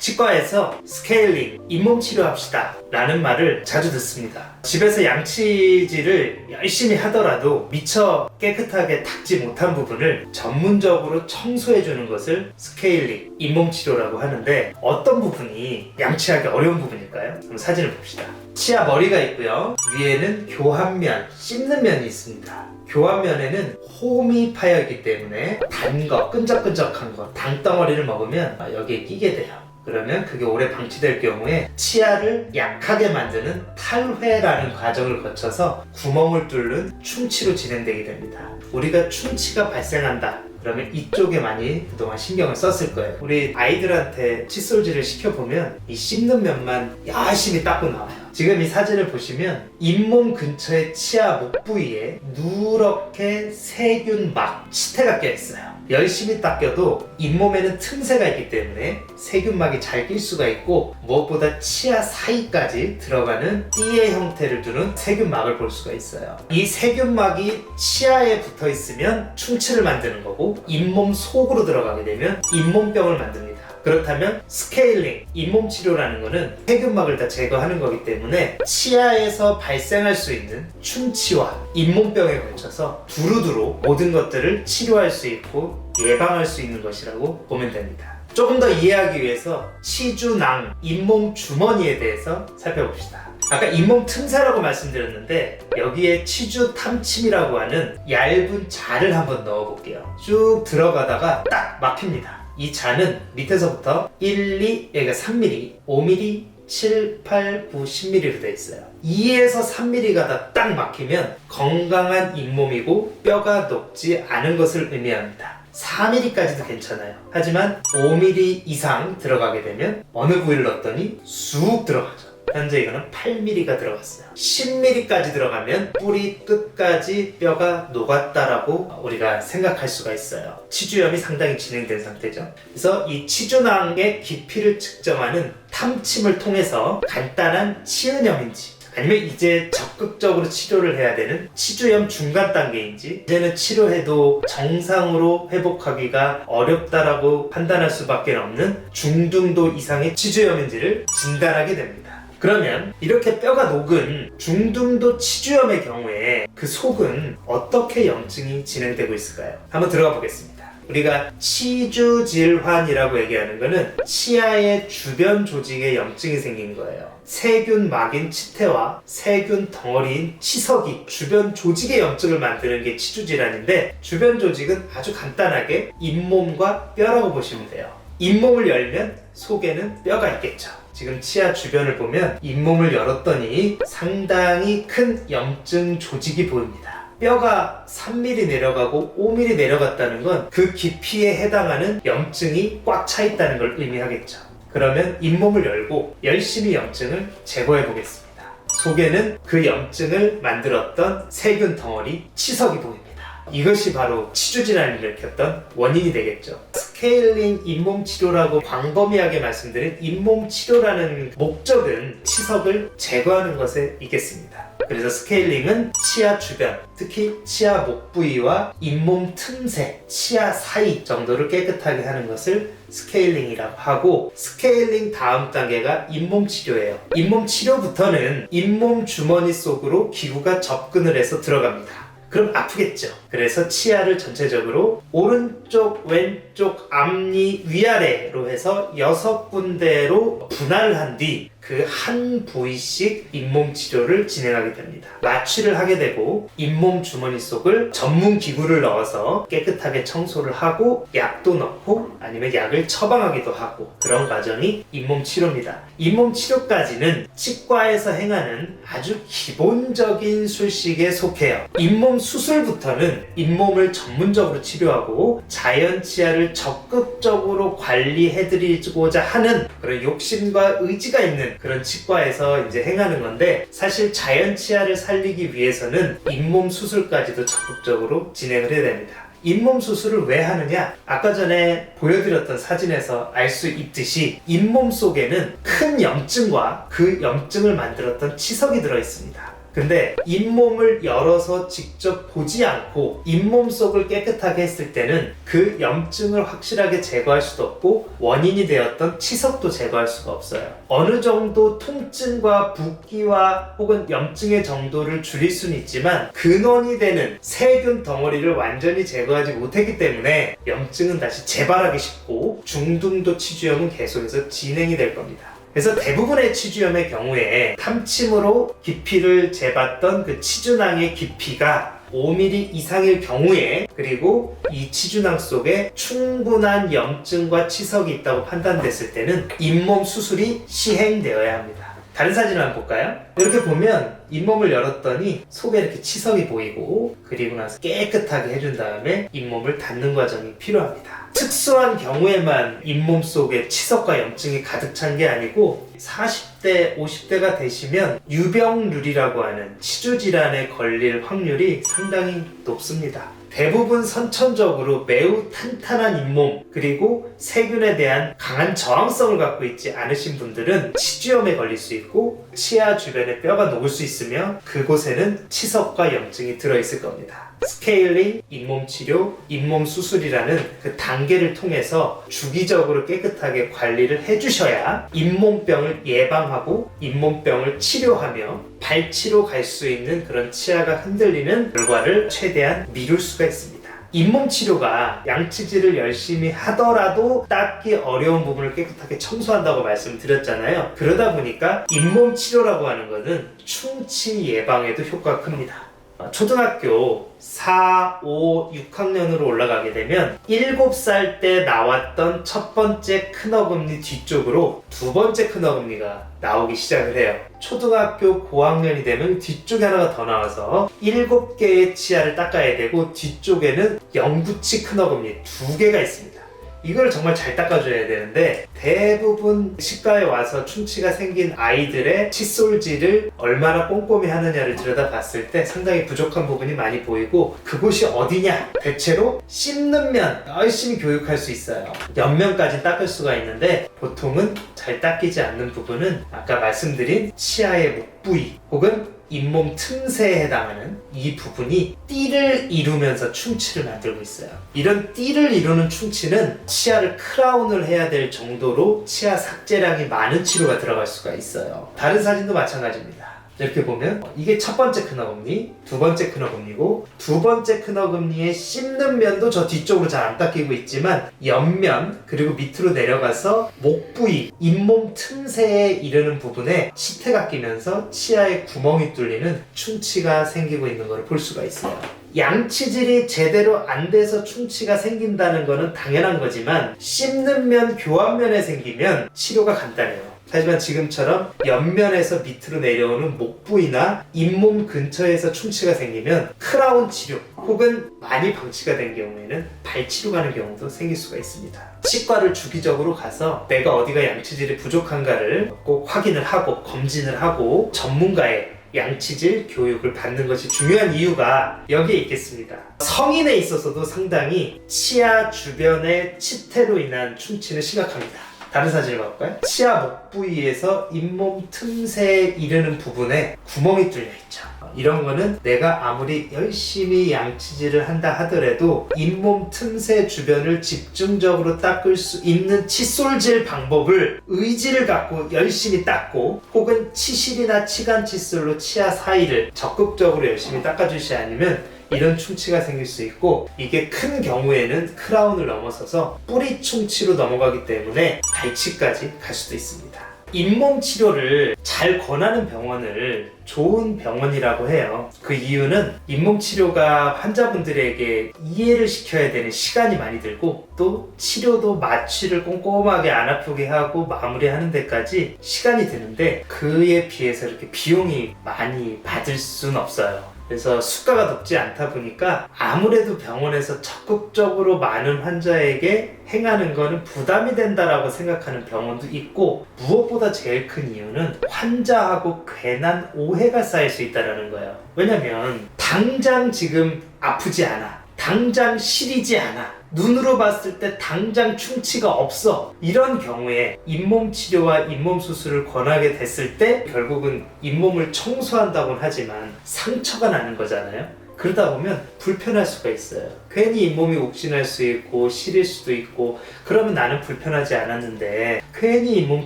치과에서 스케일링, 잇몸 치료합시다 라는 말을 자주 듣습니다. 집에서 양치질을 열심히 하더라도 미처 깨끗하게 닦지 못한 부분을 전문적으로 청소해주는 것을 스케일링, 잇몸 치료라고 하는데, 어떤 부분이 양치하기 어려운 부분일까요? 그럼 사진을 봅시다. 치아 머리가 있고요. 위에는 교환면, 씹는 면이 있습니다. 교환면에는 홈이 파여있기 때문에 단 거, 끈적끈적한 거, 당덩어리를 먹으면 여기에 끼게 돼요. 그러면 그게 오래 방치될 경우에 치아를 약하게 만드는 탈회라는 과정을 거쳐서 구멍을 뚫는 충치로 진행되게 됩니다. 우리가 충치가 발생한다 그러면 이쪽에 많이 그동안 신경을 썼을 거예요. 우리 아이들한테 칫솔질을 시켜보면 이 씹는 면만 열심히 닦고 나와요. 지금 이 사진을 보시면 잇몸 근처의 치아 목 부위에 누렇게 세균막, 치태가 껴있어요. 열심히 닦여도 잇몸에는 틈새가 있기 때문에 세균막이 잘 낄 수가 있고, 무엇보다 치아 사이까지 들어가는 띠의 형태를 두는 세균막을 볼 수가 있어요. 이 세균막이 치아에 붙어 있으면 충치를 만드는 거고, 잇몸 속으로 들어가게 되면 잇몸병을 만듭니다. 그렇다면 스케일링, 잇몸 치료라는 것은 세균막을 다 제거하는 거기 때문에 치아에서 발생할 수 있는 충치와 잇몸병에 걸쳐서 두루두루 모든 것들을 치료할 수 있고 예방할 수 있는 것이라고 보면 됩니다. 조금 더 이해하기 위해서 치주낭, 잇몸 주머니에 대해서 살펴봅시다. 아까 잇몸 틈새라고 말씀드렸는데, 여기에 치주 탐침이라고 하는 얇은 자를 한번 넣어볼게요. 쭉 들어가다가 딱 막힙니다. 이 자는 밑에서부터 1, 2, 여기가 3mm, 5mm, 7, 8, 9, 10mm로 되어 있어요. 2에서 3mm가 다 딱 막히면 건강한 잇몸이고 뼈가 녹지 않은 것을 의미합니다. 4mm까지도 괜찮아요. 하지만 5mm 이상 들어가게 되면 어느 부위를 넣었더니 쑥 들어가죠. 현재 이거는 8mm가 들어갔어요. 10mm까지 들어가면 뿌리 끝까지 뼈가 녹았다라고 우리가 생각할 수가 있어요. 치주염이 상당히 진행된 상태죠. 그래서 이 치주낭의 깊이를 측정하는 탐침을 통해서 간단한 치은염인지, 아니면 이제 적극적으로 치료를 해야 되는 치주염 중간 단계인지, 이제는 치료해도 정상으로 회복하기가 어렵다라고 판단할 수밖에 없는 중등도 이상의 치주염인지를 진단하게 됩니다. 그러면 이렇게 뼈가 녹은 중등도 치주염의 경우에 그 속은 어떻게 염증이 진행되고 있을까요? 한번 들어가 보겠습니다. 우리가 치주질환이라고 얘기하는 것은 치아의 주변 조직에 염증이 생긴 거예요. 세균막인 치태와 세균 덩어리인 치석이 주변 조직의 염증을 만드는 게 치주질환인데, 주변 조직은 아주 간단하게 잇몸과 뼈라고 보시면 돼요. 잇몸을 열면 속에는 뼈가 있겠죠. 지금 치아 주변을 보면 잇몸을 열었더니 상당히 큰 염증 조직이 보입니다. 뼈가 3mm 내려가고 5mm 내려갔다는 건 그 깊이에 해당하는 염증이 꽉 차 있다는 걸 의미하겠죠. 그러면 잇몸을 열고 열심히 염증을 제거해 보겠습니다. 속에는 그 염증을 만들었던 세균 덩어리, 치석이 보입니다. 이것이 바로 치주질환을 일으켰던 원인이 되겠죠. 스케일링 잇몸 치료라고 광범위하게 말씀드린 잇몸 치료라는 목적은 치석을 제거하는 것에 있겠습니다. 그래서 스케일링은 치아 주변, 특히 치아 목 부위와 잇몸 틈새, 치아 사이 정도를 깨끗하게 하는 것을 스케일링이라고 하고, 스케일링 다음 단계가 잇몸 치료예요. 잇몸 치료부터는 잇몸 주머니 속으로 기구가 접근을 해서 들어갑니다. 그럼 아프겠죠. 그래서 치아를 전체적으로 오른쪽, 왼쪽, 앞니, 위아래로 해서 6군데로 분할을 한 뒤 그 한 부위씩 잇몸 치료를 진행하게 됩니다. 마취를 하게 되고 잇몸 주머니 속을 전문 기구를 넣어서 깨끗하게 청소를 하고 약도 넣고 아니면 약을 처방하기도 하고, 그런 과정이 잇몸 치료입니다. 잇몸 치료까지는 치과에서 행하는 아주 기본적인 술식에 속해요. 잇몸 수술부터는 잇몸을 전문적으로 치료하고 자연 치아를 적극적으로 관리해드리고자 하는 그런 욕심과 의지가 있는 그런 치과에서 이제 행하는 건데, 사실 자연 치아를 살리기 위해서는 잇몸 수술까지도 적극적으로 진행을 해야 됩니다. 잇몸 수술을 왜 하느냐? 아까 전에 보여드렸던 사진에서 알 수 있듯이 잇몸 속에는 큰 염증과 그 염증을 만들었던 치석이 들어있습니다. 근데 잇몸을 열어서 직접 보지 않고 잇몸 속을 깨끗하게 했을 때는 그 염증을 확실하게 제거할 수도 없고 원인이 되었던 치석도 제거할 수가 없어요. 어느 정도 통증과 붓기와 혹은 염증의 정도를 줄일 수는 있지만 근원이 되는 세균 덩어리를 완전히 제거하지 못했기 때문에 염증은 다시 재발하기 쉽고 중등도 치주염은 계속해서 진행이 될 겁니다. 그래서 대부분의 치주염의 경우에 탐침으로 깊이를 재봤던 그 치주낭의 깊이가 5mm 이상일 경우에, 그리고 이 치주낭 속에 충분한 염증과 치석이 있다고 판단됐을 때는 잇몸 수술이 시행되어야 합니다. 다른 사진을 한번 볼까요? 이렇게 보면 잇몸을 열었더니 속에 이렇게 치석이 보이고, 그리고 나서 깨끗하게 해준 다음에 잇몸을 닫는 과정이 필요합니다. 특수한 경우에만 잇몸 속에 치석과 염증이 가득 찬 게 아니고 40대, 50대가 되시면 유병률이라고 하는 치주질환에 걸릴 확률이 상당히 높습니다. 대부분 선천적으로 매우 탄탄한 잇몸, 그리고 세균에 대한 강한 저항성을 갖고 있지 않으신 분들은 치주염에 걸릴 수 있고 치아 주변에 뼈가 녹을 수 있으며 그곳에는 치석과 염증이 들어있을 겁니다. 스케일링, 잇몸 치료, 잇몸 수술이라는 그 단계를 통해서 주기적으로 깨끗하게 관리를 해주셔야 잇몸병을 예방하고 잇몸병을 치료하며 발치로 갈 수 있는 그런 치아가 흔들리는 결과를 최대한 미룰 수가 있습니다. 잇몸 치료가 양치질을 열심히 하더라도 닦기 어려운 부분을 깨끗하게 청소한다고 말씀드렸잖아요. 그러다 보니까 잇몸 치료라고 하는 것은 충치 예방에도 효과가 큽니다. 초등학교 4, 5, 6학년으로 올라가게 되면 7살 때 나왔던 첫 번째 큰어금니 뒤쪽으로 두 번째 큰어금니가 나오기 시작을 해요. 초등학교 고학년이 되면 뒤쪽에 하나가 더 나와서 7개의 치아를 닦아야 되고 뒤쪽에는 영구치 큰어금니 2개가 있습니다. 이걸 정말 잘 닦아줘야 되는데 대부분 치과에 와서 충치가 생긴 아이들의 칫솔질을 얼마나 꼼꼼히 하느냐를 들여다봤을 때 상당히 부족한 부분이 많이 보이고, 그곳이 어디냐? 대체로 씹는 면 열심히 교육할 수 있어요. 옆면까지 닦을 수가 있는데 보통은 잘 닦이지 않는 부분은 아까 말씀드린 치아의 목 부위 혹은 잇몸 틈새에 해당하는 이 부분이 띠를 이루면서 충치를 만들고 있어요. 이런 띠를 이루는 충치는 치아를 크라운을 해야 될 정도로 치아 삭제량이 많은 치료가 들어갈 수가 있어요. 다른 사진도 마찬가지입니다. 이렇게 보면 이게 첫 번째 큰어금니, 두 번째 큰어금니고, 두 번째 큰어금니의 씹는 면도 저 뒤쪽으로 잘 안 닦이고 있지만 옆면 그리고 밑으로 내려가서 목 부위, 잇몸 틈새에 이르는 부분에 실태가 끼면서 치아에 구멍이 뚫리는 충치가 생기고 있는 것을 볼 수가 있어요. 양치질이 제대로 안 돼서 충치가 생긴다는 것은 당연한 거지만 씹는 면, 교환면에 생기면 치료가 간단해요. 하지만 지금처럼 옆면에서 밑으로 내려오는 목 부위나 잇몸 근처에서 충치가 생기면 크라운 치료 혹은 많이 방치가 된 경우에는 발치로 가는 경우도 생길 수가 있습니다. 치과를 주기적으로 가서 내가 어디가 양치질이 부족한가를 꼭 확인을 하고 검진을 하고 전문가의 양치질 교육을 받는 것이 중요한 이유가 여기에 있겠습니다. 성인에 있어서도 상당히 치아 주변의 치태로 인한 충치는 심각합니다. 다른 사진을 볼까요? 치아 목 부위에서 잇몸 틈새에 이르는 부분에 구멍이 뚫려 있죠. 이런 거는 내가 아무리 열심히 양치질을 한다 하더라도 잇몸 틈새 주변을 집중적으로 닦을 수 있는 칫솔질 방법을 의지를 갖고 열심히 닦고, 혹은 치실이나 치간 칫솔로 치아 사이를 적극적으로 열심히 닦아주시 않으면 이런 충치가 생길 수 있고, 이게 큰 경우에는 크라운을 넘어서서 뿌리 충치로 넘어가기 때문에 발치까지 갈 수도 있습니다. 잇몸 치료를 잘 권하는 병원을 좋은 병원이라고 해요. 그 이유는 잇몸 치료가 환자분들에게 이해를 시켜야 되는 시간이 많이 들고, 또 치료도 마취를 꼼꼼하게 안 아프게 하고 마무리하는 데까지 시간이 드는데 그에 비해서 이렇게 비용이 많이 받을 수는 없어요. 그래서 수가가 높지 않다 보니까 아무래도 병원에서 적극적으로 많은 환자에게 행하는 거는 부담이 된다라고 생각하는 병원도 있고, 무엇보다 제일 큰 이유는 환자하고 괜한 오해가 쌓일 수 있다는 거예요. 왜냐면 당장 지금 아프지 않아, 당장 시리지 않아, 눈으로 봤을 때 당장 충치가 없어. 이런 경우에 잇몸 치료와 잇몸 수술을 권하게 됐을 때 결국은 잇몸을 청소한다고는 하지만 상처가 나는 거잖아요. 그러다 보면 불편할 수가 있어요. 괜히 잇몸이 욱신할 수 있고 시릴 수도 있고, 그러면 나는 불편하지 않았는데 괜히 잇몸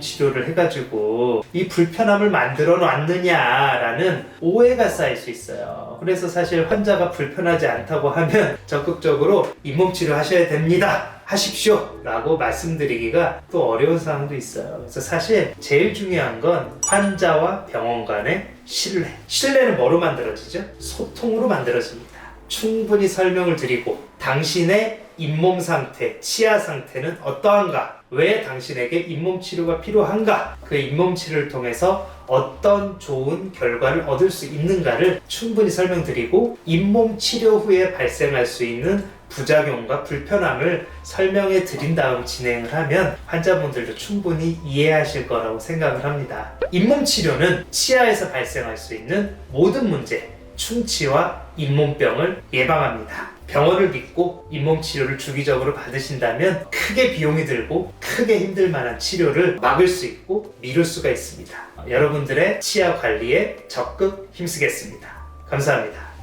치료를 해가지고 이 불편함을 만들어 놨느냐라는 오해가 쌓일 수 있어요. 그래서 사실 환자가 불편하지 않다고 하면 적극적으로 잇몸 치료 하셔야 됩니다, 하십시오 라고 말씀드리기가 또 어려운 상황도 있어요. 그래서 사실 제일 중요한 건 환자와 병원 간의 신뢰는 뭐로 만들어지죠? 소통으로 만들어집니다. 충분히 설명을 드리고 당신의 잇몸 상태, 치아 상태는 어떠한가, 왜 당신에게 잇몸 치료가 필요한가, 그 잇몸 치료를 통해서 어떤 좋은 결과를 얻을 수 있는가를 충분히 설명드리고, 잇몸 치료 후에 발생할 수 있는 부작용과 불편함을 설명해 드린 다음 진행을 하면 환자분들도 충분히 이해하실 거라고 생각을 합니다. 잇몸 치료는 치아에서 발생할 수 있는 모든 문제, 충치와 잇몸병을 예방합니다. 병원을 믿고 잇몸 치료를 주기적으로 받으신다면 크게 비용이 들고 크게 힘들 만한 치료를 막을 수 있고 미룰 수가 있습니다. 여러분들의 치아 관리에 적극 힘쓰겠습니다. 감사합니다.